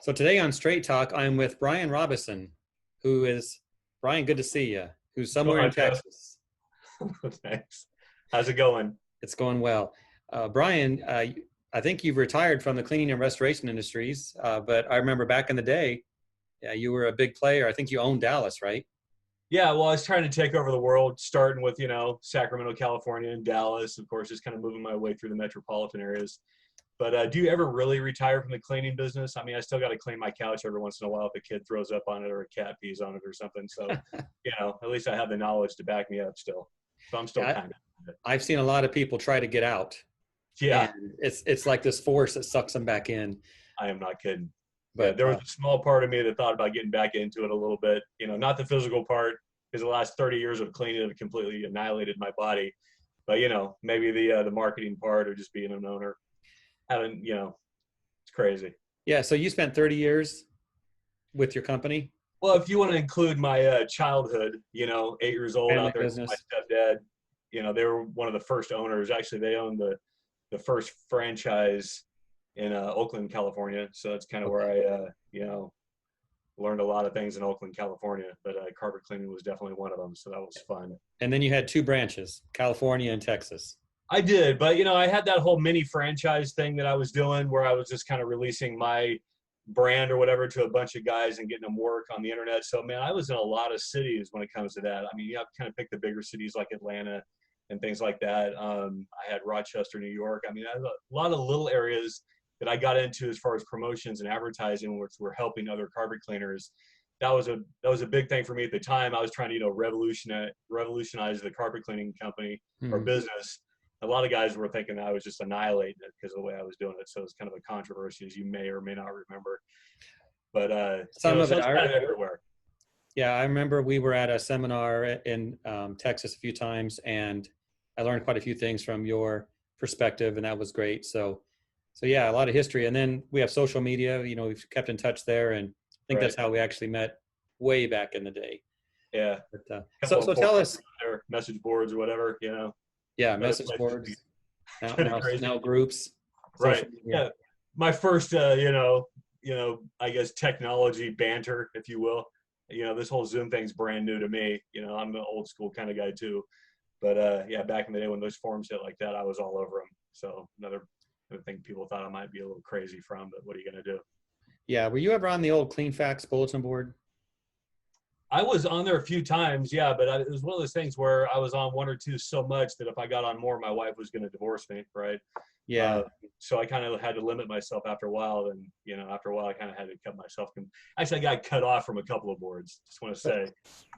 So today on Straight Talk, I'm with Brian Robison, who is, Brian, good to see you, who's Go somewhere in on, Jeff. Texas. Thanks. How's it going? It's going well. Brian, I think you've retired from the cleaning and restoration industries, but I remember back in the day, yeah, you were a big player. I think you owned Dallas, right? Yeah, well, I was trying to take over the world, starting with, Sacramento, California, and Dallas, of course, just kind of moving my way through the metropolitan areas. But do you ever really retire from the cleaning business? I mean, I still got to clean my couch every once in a while if a kid throws up on it or a cat pees on it or something. So, at least I have the knowledge to back me up still. So I'm still Yeah, kind of. I've seen a lot of people try to get out, Yeah, and it's like this force that sucks them back in. I am not kidding. Yeah, But there was a small part of me that thought about getting back into it a little bit. Not the physical part, because the last 30 years of cleaning have completely annihilated my body. But maybe the marketing part or just being an owner, having it's crazy. yeah, so you spent 30 years with your company, Well, if you want to include my childhood, 8 years old family out there, my business. stepdad, they were one of the first owners. Actually, they owned the first franchise in Oakland, California. So that's kind of where Okay. I learned a lot of things in Oakland, California. But carpet cleaning was definitely one of them. So that was fun. And then you had two branches, California and Texas. I did, but I had that whole mini franchise thing that I was doing where I was just kind of releasing my brand or whatever to a bunch of guys and getting them work on the internet. So man, I was in a lot of cities when it comes to that. I mean, you have to kind of pick the bigger cities like Atlanta and things like that. I had Rochester, New York. I mean, I had a lot of little areas that I got into as far as promotions and advertising, which were helping other carpet cleaners. That was a big thing for me at the time. I was trying to revolutionize the carpet cleaning company or Hmm. business. A lot of guys were thinking I was just annihilating it because of the way I was doing it. So it's kind of a controversy, as you may or may not remember. But Some of so it, it's kind of everywhere. yeah, I remember we were at a seminar in Texas a few times, and I learned quite a few things from your perspective, and that was great. So yeah, a lot of history, and then we have social media. We've kept in touch there, and I think Right. that's how we actually met way back in the day. Yeah. But A so couple of so tell forums us, there, message boards or whatever. yeah, Another message place to be. boards, now Kind of now crazy. now groups, Right. social media. Yeah. My first, I guess technology banter, if you will. This whole Zoom thing's brand new to me. I'm an old school kind of guy too. But yeah, back in the day when those forums hit like that, I was all over them. So another thing people thought I might be a little crazy from, but what are you gonna do? Yeah, were you ever on the old Clean Facts bulletin board? I was on there a few times, yeah, but it was one of those things where I was on one or two so much that if I got on more, my wife was going to divorce me, right? Yeah. Uh, so I kind of had to limit myself after a while, and after a while, I kind of had to cut myself. Actually, I got cut off from a couple of boards. Just want to So, say,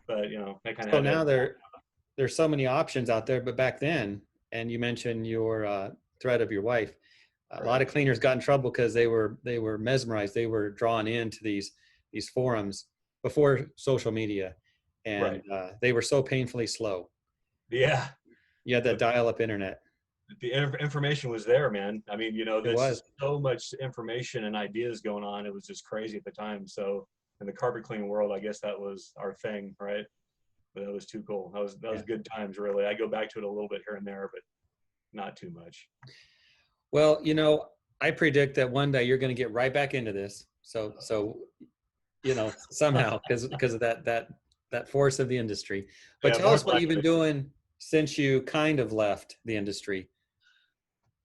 but I kind of so had to. now there's so many options out there, but back then, and you mentioned your threat of your wife, a lot Right, of cleaners got in trouble because they were mesmerized, they were drawn into these forums before social media, and right, they were so painfully slow. yeah. You had that The, dial-up internet. information was there, man. I mean, It there's was. just so much information and ideas going on. It was just crazy at the time. So in the carpet cleaning world, I guess that was our thing, right? But that was too cool. That was Yeah. good times, really. I go back to it a little bit here and there, but not too much. Well, I predict that one day you're going to get right back into this. So somehow because of that force of the industry. But Yeah, tell us most what you've been likely. doing since you kind of left the industry.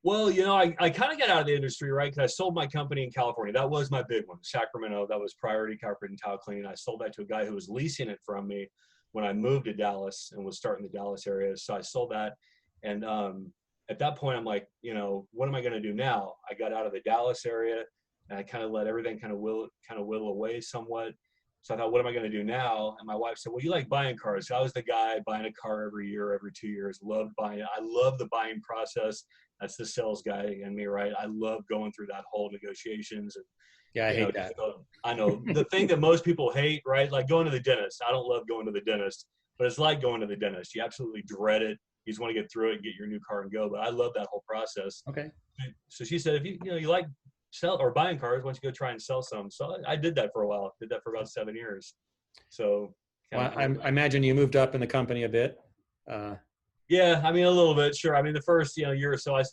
Well, I kind of got out of the industry, right? Because I sold my company in California. That was my big one, Sacramento. That was Priority Carpet and Tile Cleaning. I sold that to a guy who was leasing it from me when I moved to Dallas and was starting the Dallas area. So I sold that, and at that point, I'm like, what am I going to do now? I got out of the Dallas area, and I kind of let everything kind of whittle away somewhat. So I thought, what am I going to do now? And my wife said, well, you like buying cars. So I was the guy buying a car every year, every 2 years. Loved buying it. I love the buying process. That's the sales guy in me, right? I love going through that whole negotiations and Yeah, I hate just that. I know the thing that most people hate, right? Like going to the dentist. I don't love going to the dentist, but it's like going to the dentist. You absolutely dread it. You just want to get through it, get your new car and go. But I love that whole process. Okay. So she said, if you like sell or buying cars, why don't you go try and sell some? So I did that for a while. Did that for about 7 years. So kind Well, of I imagine you moved up in the company a bit. Uh, Yeah, I mean a little bit, sure. I mean the first year or so, I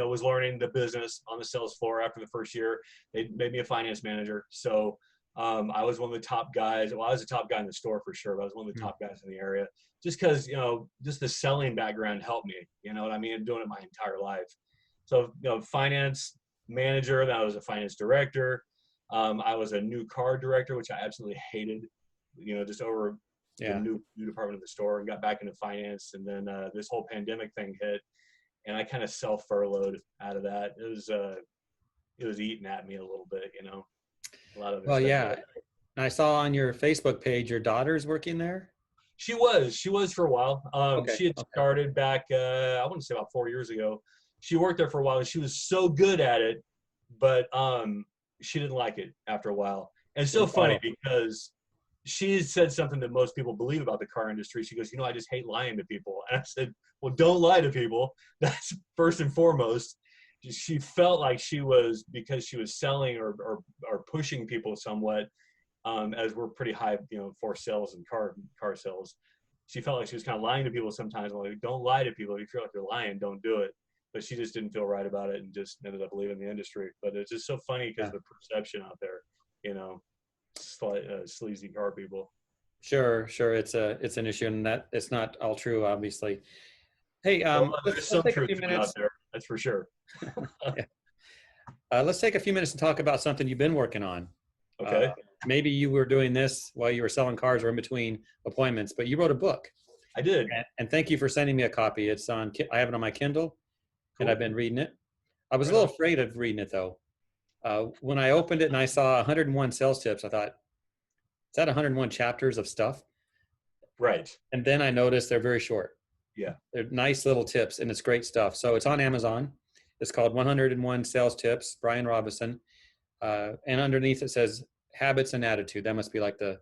was learning the business on the sales floor. After the first year, they made me a finance manager. So I was one of the top guys. Well, I was the top guy in the store for sure, but I was one of the Hmm. top guys in the area. Just because just the selling background helped me. You know what I mean? I'm doing it my entire life. So finance manager. Then I was a finance director. I was a new car director, which I absolutely hated. Just over the Yeah. new department of the store, and got back into finance. And then this whole pandemic thing hit, and I kind of self furloughed out of that. It was eating at me a little bit, a lot of it Well, stuff. yeah. I saw on your Facebook page your daughter's working there. She was for a while. Okay. She had Okay. started back, I want to say about 4 years ago. She worked there for a while, and she was so good at it, but she didn't like it after a while. And it's so funny Oh, because she said something that most people believe about the car industry. She goes, I just hate lying to people. And I said, well, don't lie to people. That's first and foremost. She felt like she was, because she was selling or pushing people somewhat, as we're pretty high, for sales and car sales. She felt like she was kind of lying to people sometimes. I'm like, don't lie to people. If you feel like you're lying, don't do it. But she just didn't feel right about it and just ended up leaving the industry. But it's just so funny because yeah. the perception out there, you know, sleazy car people. Sure, sure. It's an issue, and that it's not all true, obviously. Hey, Well, let's there's let's some take a truth few to it out minutes. there. That's for sure. Yeah. Let's take a few minutes to talk about something you've been working on. Uh, Okay. Maybe you were doing this while you were selling cars or in between appointments, but you wrote a book, I did. and thank you for sending me a copy. It's on. I have it on my Kindle, and I've Cool. been reading it. I was a Right on. little afraid of reading it though. When I opened it and I saw 101 sales tips, I thought, is that 101 chapters of stuff? Right. And then I noticed they're very short. Yeah. They're nice little tips, and it's great stuff. So it's on Amazon. It's called 101 Sales Tips, Brian Robison. And underneath it says habits and attitude. That must be like the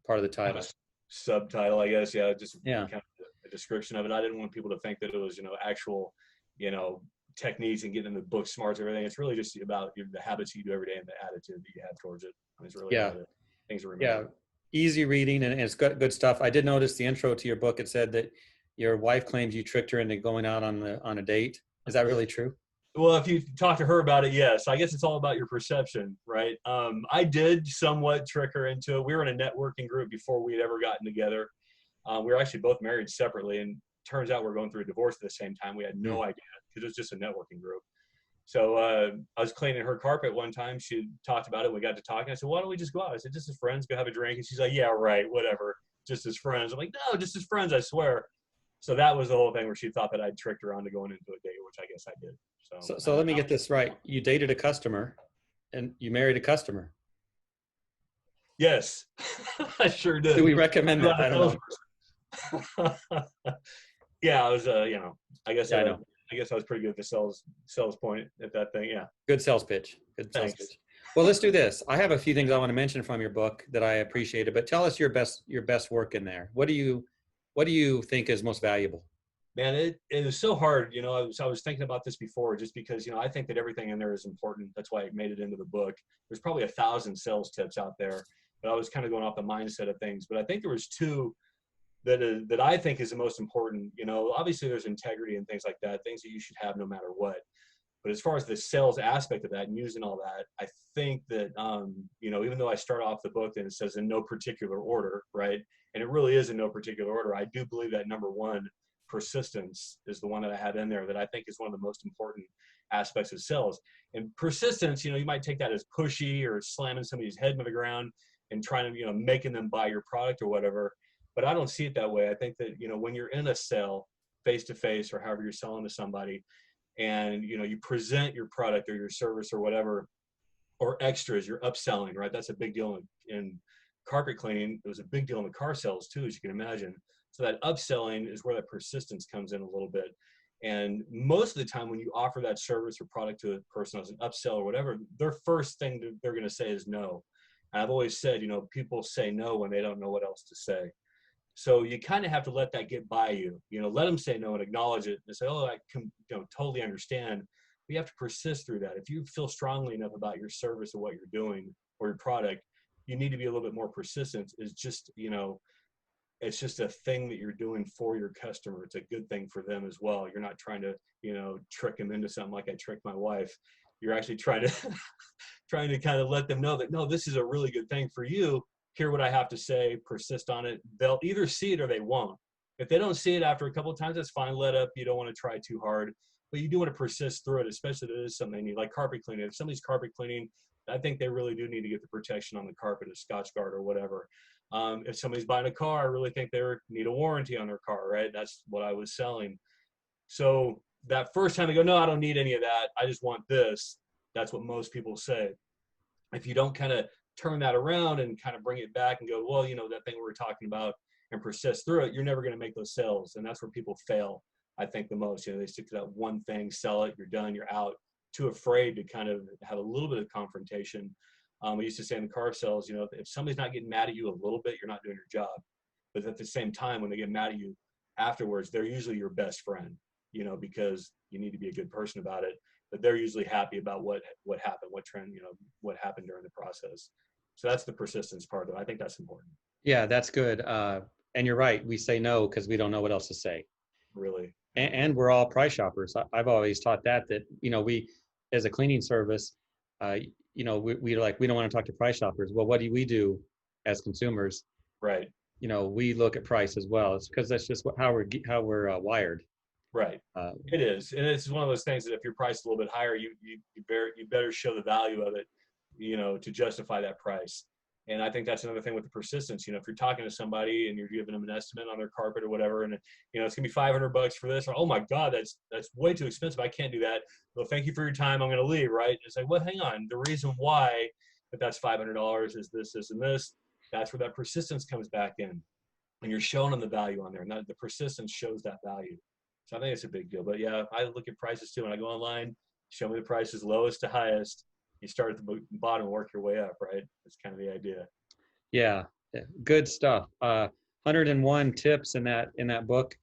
part of the Kind of title. a subtitle, I guess. Yeah. Just Yeah. kind of a description of it. I didn't want people to think that it was, actual, you know, techniques and getting in the book smarts and everything. It's really just about the habits you do every day and the attitude that you have towards it. And it's really all Yeah. the things to Yeah. remember. Easy reading, and it's good stuff. I did notice the intro to your book. It said that your wife claims you tricked her into going out on a date. Is that really true? Well, if you talk to her about it, yes. I guess it's all about your perception, right? I did somewhat trick her into it. We were in a networking group before we had ever gotten together. We were actually both married separately, and turns out we're going through a divorce at the same time. We had Hmm. no idea because it was just a networking group. So I was cleaning her carpet one time. She talked about it. We got to talking. I said, "Why don't we just go out?" I said, "Just as friends, go have a drink." And she's like, "Yeah, right, whatever, just as friends." I'm like, "No, just as friends, I swear." So that was the whole thing where she thought that I'd tricked her into going into a date, which I guess I did. So So let me get this right. You dated a customer, and you married a customer. yes, I sure Do did. we recommend I'm that? not I don't know. a salesperson. Yeah, I was, Yeah, I know. I guess I was pretty good at the sales point at that thing. Yeah, Good sales pitch. Good sales thanks. pitch. Well, let's do this. I have a few things I want to mention from your book that I appreciated, but tell us your best work in there. What do you think is most valuable? Man, it is so hard. I was thinking about this before, just because I think that everything in there is important. That's why I made it into the book. There's probably 1,000 sales tips out there, but I was kind of going off the mindset of things. But I think there was two that I think is the most important. Obviously there's integrity and things like that, things that you should have no matter what. But as far as the sales aspect of that and using all that, I think that even though I start off the book and it says in no particular order, right? And it really is in no particular order. I do believe that number one, persistence, is the one that I had in there that I think is one of the most important aspects of sales. And persistence, you might take that as pushy or slamming somebody's head into the ground and trying to, making them buy your product or whatever. But I don't see it that way. I think that, when you're in a sale face to face or however you're selling to somebody, and you present your product or your service or whatever, or extras, you're upselling, right? That's a big deal in carpet cleaning. It was a big deal in the car sales too, as you can imagine. So that upselling is where that persistence comes in a little bit. And most of the time when you offer that service or product to a person as an upsell or whatever, their first thing they're going to say is no. And I've always said, people say no when they don't know what else to say. So you kind of have to let that get by you, let them say no and acknowledge it and say, "Oh, I can, totally understand." But you have to persist through that. If you feel strongly enough about your service or what you're doing or your product, you need to be a little bit more persistent. Is just, it's just a thing that you're doing for your customer. It's a good thing for them as well. You're not trying to, trick them into something like I tricked my wife. You're actually trying to trying to kind of let them know that, no, this is a really good thing for you. Hear what I have to say, persist on it. They'll either see it or they won't. If they don't see it after a couple of times, that's fine. Let up. You don't want to try too hard, but you do want to persist through it, especially if it is something they need, like carpet cleaning. If somebody's carpet cleaning, I think they really do need to get the protection on the carpet, a Scotch Guard or whatever. If somebody's buying a car, I really think they need a warranty on their car, right? That's what I was selling. So that first time they go, no, I don't need any of that. I just want this. That's what most people say. If you don't kind of turn that around and kind of bring it back and go, well, that thing we were talking about, and persist through it, you're never going to make those sales. And that's where people fail, I think, the most. They stick to that one thing, sell it, you're done, you're out. Too afraid to kind of have a little bit of confrontation. I used to say in the car sales, if somebody's not getting mad at you a little bit, you're not doing your job. But at the same time, when they get mad at you afterwards, they're usually your best friend, because you need to be a good person about it. But they're usually happy about what happened, what trend, what happened during the process. So that's the persistence part of it. I think that's important. Yeah, that's good. And you're right. We say no because we don't know what else to say. Really. And we're all price shoppers. I've always taught that we, as a cleaning service, we don't want to talk to price shoppers. Well, what do we do as consumers? Right. We look at price as well. It's because that's just how we're wired. Right. It is, and it's one of those things that if you're priced a little bit higher, you better show the value of it, to justify that price. And I think that's another thing with the persistence. If you're talking to somebody and you're giving them an estimate on their carpet or whatever, and it's gonna be $500 for this, or oh my God, that's way too expensive. I can't do that. Well, thank you for your time. I'm gonna leave. Right? It's like, well, hang on. The reason why that's $500 is this, this, and this. That's where that persistence comes back in, and you're showing them the value on there, and the persistence shows that value. So I think it's a big deal. But yeah, I look at prices too. When I go online, show me the prices lowest to highest. You start at the bottom and work your way up, right? That's kind of the idea. Yeah, good stuff. 101 tips in that book.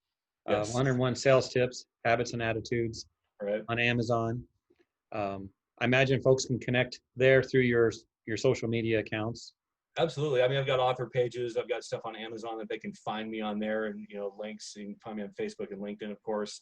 Yes. 101 sales tips, habits and attitudes, right, on Amazon. I imagine folks can connect there through your social media accounts. Absolutely. I mean, I've got author pages. I've got stuff on Amazon that they can find me on there, and links. You can find me on Facebook and LinkedIn, of course.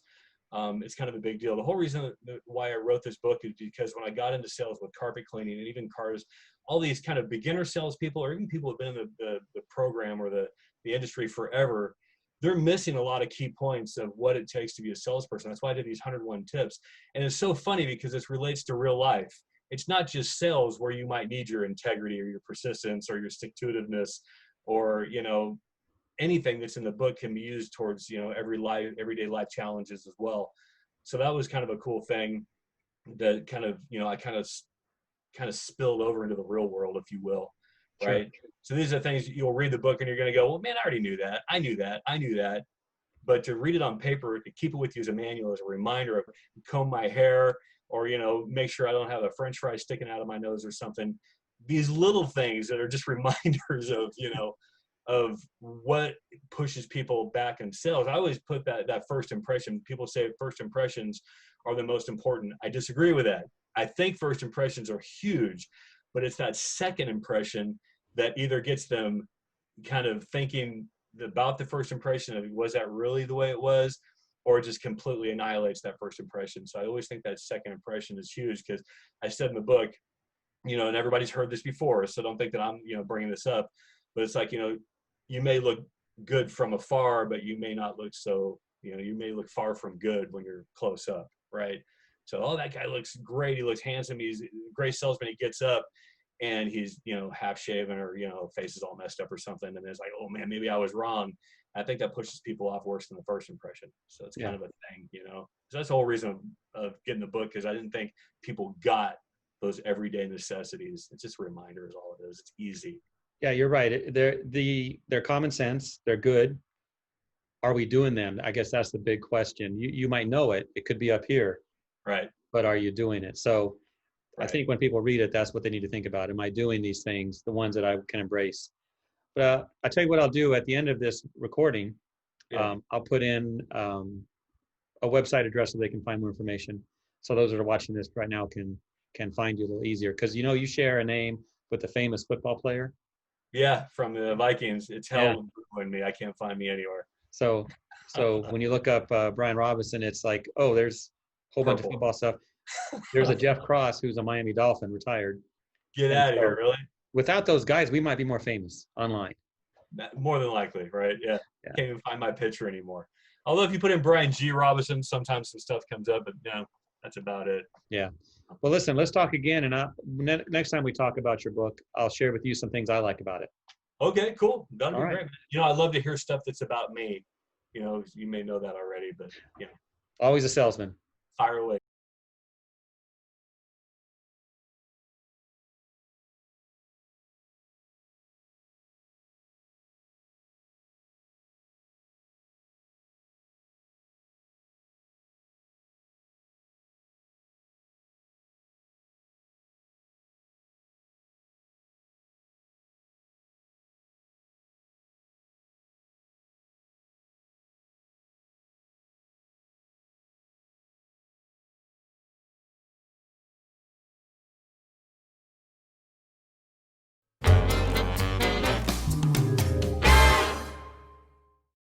It's kind of a big deal. The whole reason why I wrote this book is because when I got into sales with carpet cleaning and even cars, all these kind of beginner salespeople, or even people who've been in the program or the industry forever, they're missing a lot of key points of what it takes to be a salesperson. That's why I did these 101 tips. And it's so funny because this relates to real life. It's not just sales where you might need your integrity or your persistence or your stick-to-itiveness or, anything that's in the book can be used towards, everyday life challenges as well. So that was kind of a cool thing that kind of, I kind of spilled over into the real world, if you will. Right. Sure. So these are things you'll read the book and you're going to go, well, man, I already knew that. I knew that. But to read it on paper, to keep it with you as a manual, as a reminder of comb my hair, or, make sure I don't have a French fry sticking out of my nose or something. These little things that are just reminders of, of what pushes people back in sales. I always put that first impression. People say first impressions are the most important. I disagree with that. I think first impressions are huge, but it's that second impression that either gets them kind of thinking about the first impression of, was that really the way it was? Or just completely annihilates that first impression. So I always think that second impression is huge, because I said in the book, and everybody's heard this before, so don't think that I'm, bringing this up, but it's like, you may look good from afar, but you may not look so, you may look far from good when you're close up, right? So, oh, that guy looks great. He looks handsome. He's a great salesman. He gets up and he's, half shaven, or, face is all messed up or something. And it's like, oh man, maybe I was wrong. I think that pushes people off worse than the first impression. So it's kind of a thing, So that's the whole reason of getting the book, because I didn't think people got those everyday necessities. It's just a reminder is all it is. It's easy. Yeah, you're right. They're common sense. They're good. Are we doing them? I guess that's the big question. You might know it. It could be up here. Right. But are you doing it? So right. I think when people read it, that's what they need to think about. Am I doing these things, the ones that I can embrace? But I'll tell you what I'll do at the end of this recording. Yeah. I'll put in a website address so they can find more information. So those that are watching this right now can find you a little easier. Because, you share a name with a famous football player. Yeah, from the Vikings. It's Yeah. hell in me. I can't find me anywhere. So when you look up Brian Robison, it's like, oh, there's a whole bunch of Purple. football stuff. There's a Jeff Cross who's a Miami Dolphin, retired. Get And out of here, so really? without those guys, we might be more famous online. More than likely, right? Yeah. Yeah. Can't even find my picture anymore. Although if you put in Brian G. Robinson, sometimes some stuff comes up, but no, that's about it. Yeah. Well, listen, let's talk again. And next time we talk about your book, I'll share with you some things I like about it. Okay, cool. That'll All be right. great. You know, I love to hear stuff that's about me. You know, you may know that already, but you know, Always a salesman. fire away.